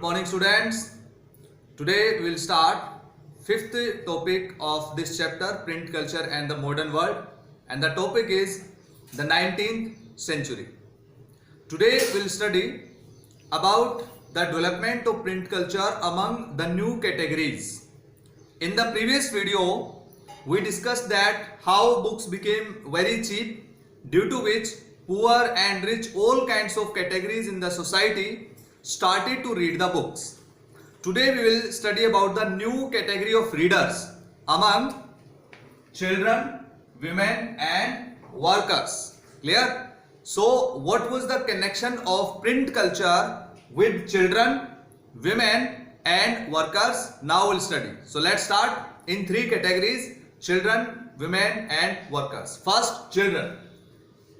Morning students. Today we will start fifth topic of this chapter, print culture and the modern world, and the topic is the 19th century. Today we will study about the development of print culture among the new categories. In the previous video we discussed that how books became very cheap, due to which poor and rich, all kinds of categories in the society started to read the books. Today we will study about the new category of readers among children, women and workers. Clear? So what was the connection of print culture with children, women and workers? Now we'll study. So let's start in three categories: children, women and workers. First, children.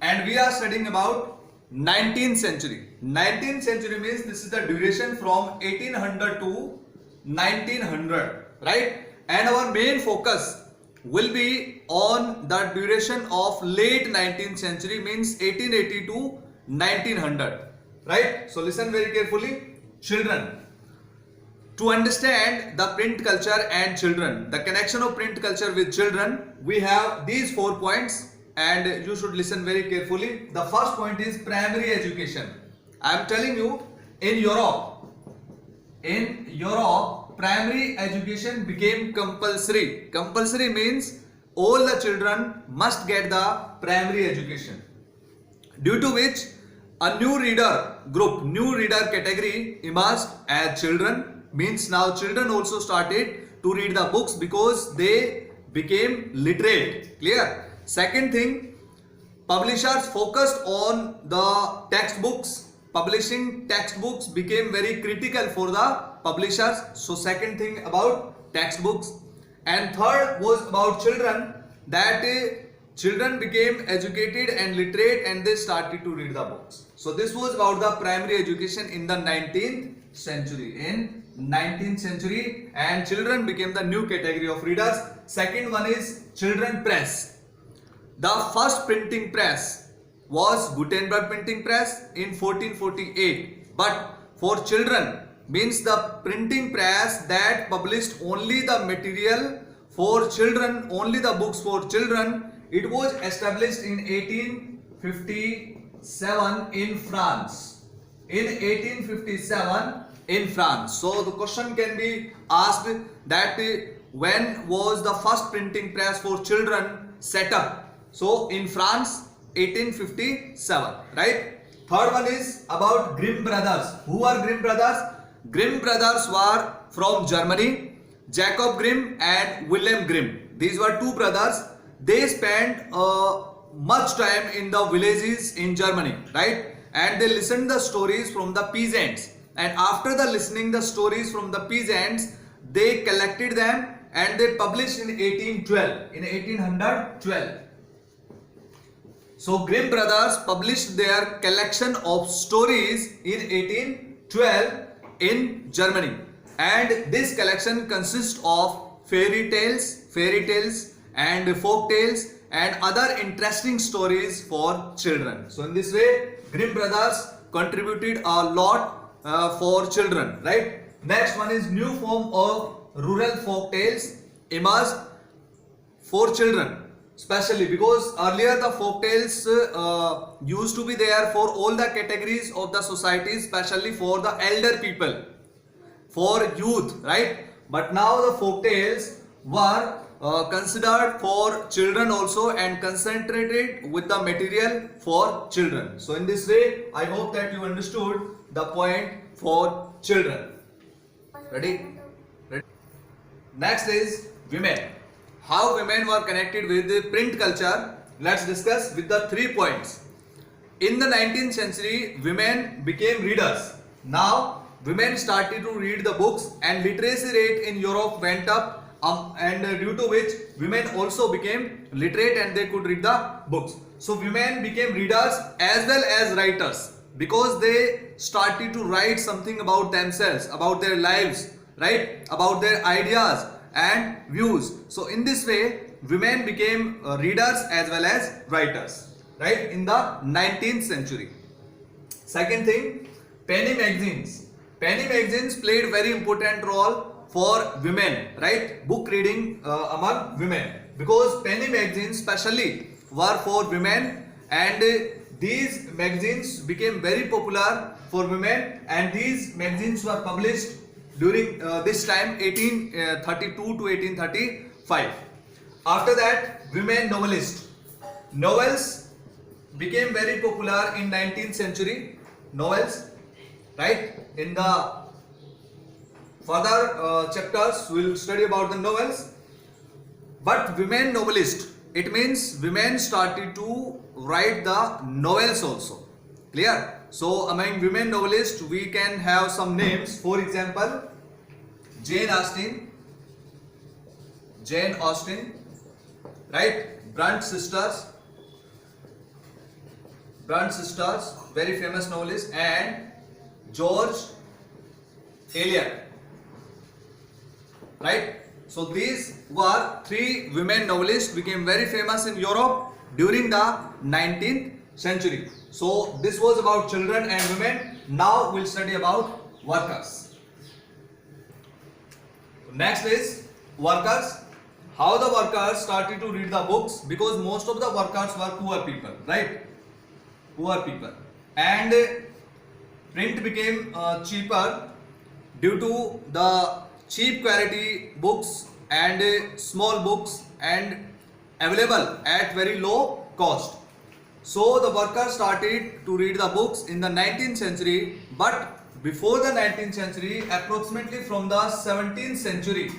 And we are studying about 19th century. 19th century means this is the duration from 1800 to 1900, right? And our main focus will be on the duration of late 19th century, means 1880 to 1900, right? So listen very carefully. Children. To understand the print culture and children, the connection of print culture with children, we have these 4 points. And you should listen very carefully. The first point is primary education. I am telling you, in Europe, primary education became compulsory. Compulsory means all the children must get the primary education. Due to which a new reader group, new reader category emerged as children. Means now children also started to read the books because they became literate. Clear? Second thing, publishers focused on the textbooks. Publishing textbooks became very critical for the publishers. So second thing about textbooks. And third was about children, that children became educated and literate and they started to read the books. So this was about the primary education in the 19th century. In 19th century, and children became the new category of readers. Second one is children press. The first printing press was Gutenberg printing press in 1448. But for children means the printing press that published only the material for children, only the books for children. It was established in 1857 in France. In 1857 in France. So the question can be asked that when was the first printing press for children set up? So in France, 1857, right? Third one is about Grimm brothers. Who are Grimm brothers? Grimm brothers were from Germany. Jacob Grimm and Wilhelm Grimm. These were two brothers. They spent much time in the villages in Germany, right? And they listened the stories from the peasants. And after the listening the stories from the peasants, they collected them and they published in 1812. In 1812. So Grimm brothers published their collection of stories in 1812 in Germany, and this collection consists of fairy tales and folk tales and other interesting stories for children. So in this way Grimm brothers contributed a lot for children, right? Next one is new form of rural folk tales emerged for children. Especially because earlier the folk tales used to be there for all the categories of the society, especially for the elder people, for youth, right? But now the folk tales were considered for children also and concentrated with the material for children. So in this way, I hope that you understood the point for children. Ready? Next is women. How women were connected with the print culture. Let's discuss with the 3 points. In the 19th century, women became readers. Now, women started to read the books and literacy rate in Europe went up, and due to which women also became literate and they could read the books. So, women became readers as well as writers because they started to write something about themselves, about their lives, right? About their ideas and views. So in this way women became readers as well as writers, right, in the 19th century. Second thing, penny magazines. penny magazines played very important role for women, right? Book reading among women, because penny magazines specially were for women, and these magazines became very popular for women, and these magazines were published during this time 1832 to 1835. After that, women novels became very popular in 19th century. Novels, right? In the further chapters we will study about the novels. But women novelist, it means women started to write the novels also. Clear? So among women novelists we can have some names. For example, Jane Austen, right? Brunt sisters, very famous novelist, and George Eliot, right? So these were three women novelists became very famous in Europe during the 19th century. So this was about children and women. Now we'll study about workers. Next is workers. How the workers started to read the books, because most of the workers were poor people, right? Poor people, and print became cheaper due to the cheap quality books and small books and available at very low cost. So the workers started to read the books in the 19th century, but before the 19th century, approximately from the 17th century,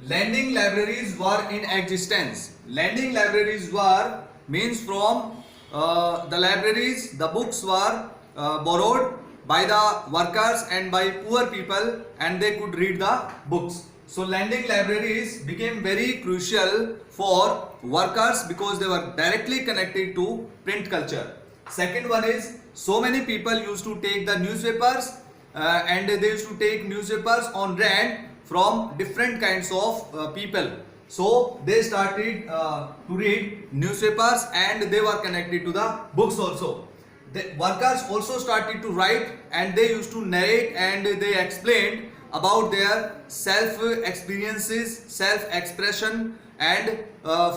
lending libraries were in existence. Lending libraries were means from the libraries, the books were borrowed by the workers and by poor people, and they could read the books. So lending libraries became very crucial for workers because they were directly connected to print culture. Second one is, so many people used to take the newspapers and they used to take newspapers on rent from different kinds of people. So they started to read newspapers and they were connected to the books also. The workers also started to write, and they used to narrate and they explained about their self experiences, self expression, and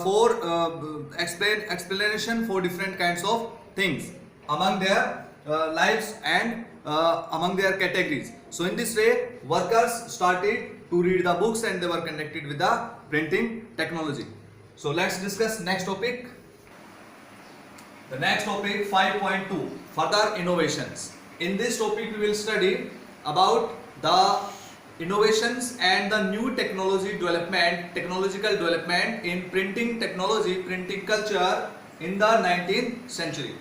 for explanation for different kinds of things among their lives and among their categories. So in this way, workers started to read the books and they were connected with the printing technology. So let's discuss next topic. The next topic, 5.2, further innovations. In this topic we will study about the innovations and the new technological development in printing technology, printing culture in the 19th century.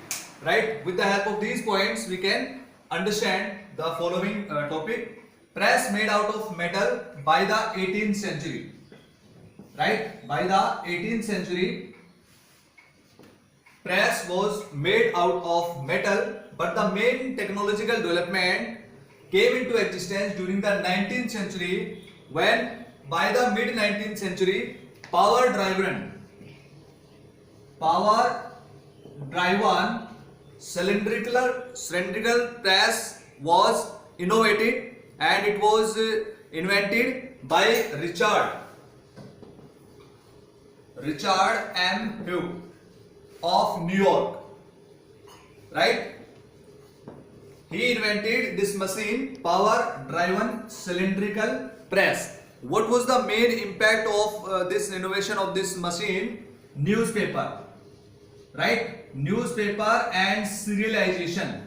Right? With the help of these points we can understand the following topic. Press made out of metal by the 18th century. Right? By the 18th century, press was made out of metal, but the main technological development came into existence during the 19th century, when by the mid 19th century power driven cylindrical press was innovated, and it was invented by Richard M. Hugh of New York. Right? He invented this machine, power driven cylindrical press. What was the main impact of this innovation of this machine? Newspaper. Right? Newspaper and serialization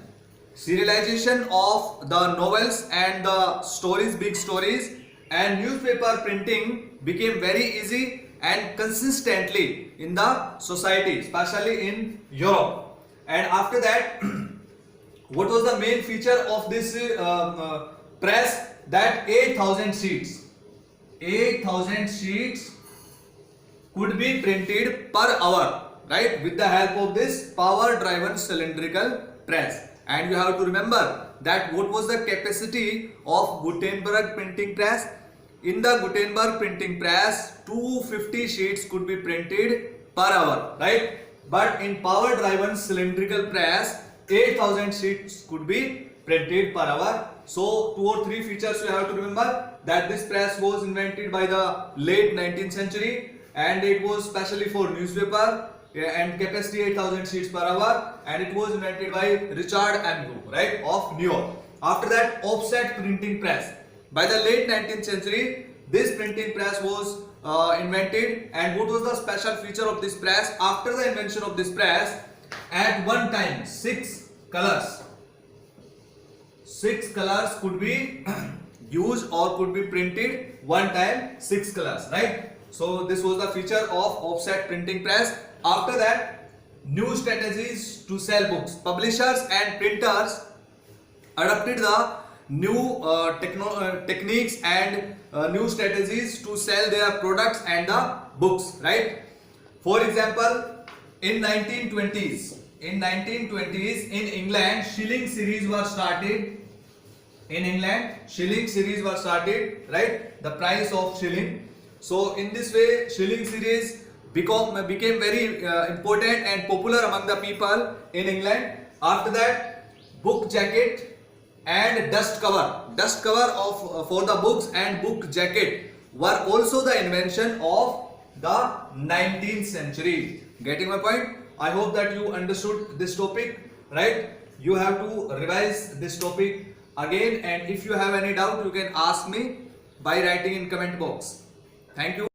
of the novels and the stories, big stories, and newspaper printing became very easy and consistently in the society, especially in Europe. And after that, what was the main feature of this press? That 8,000 sheets could be printed per hour, right, with the help of this power driven cylindrical press. And you have to remember that what was the capacity of Gutenberg printing press? In the Gutenberg printing press, 250 sheets could be printed per hour, right? But in power driven cylindrical press, 8,000 sheets could be printed per hour. So 2 or 3 features you have to remember, that this press was invented by the late 19th century and it was specially for newspaper, and capacity 8,000 sheets per hour, and it was invented by Richard Amgo, right, of New York. After that, offset printing press. By the late 19th century, this printing press was invented, and what was the special feature of this press? After the invention of this press, at one time 6 colors could be used or could be printed one time, 6 colors, right? So this was the feature of offset printing press. After that, new strategies to sell books. Publishers and printers adopted the new techniques and new strategies to sell their products and the books, right? For example, in 1920s in England, shilling series were started. Right, the price of shilling. So in this way, shilling series became very important and popular among the people in England. After that, book jacket and dust cover of for the books and book jacket were also the invention of the 19th century. Getting my point? I hope that you understood this topic, right? You have to revise this topic again, and if you have any doubt, you can ask me by writing in comment box. Thank you.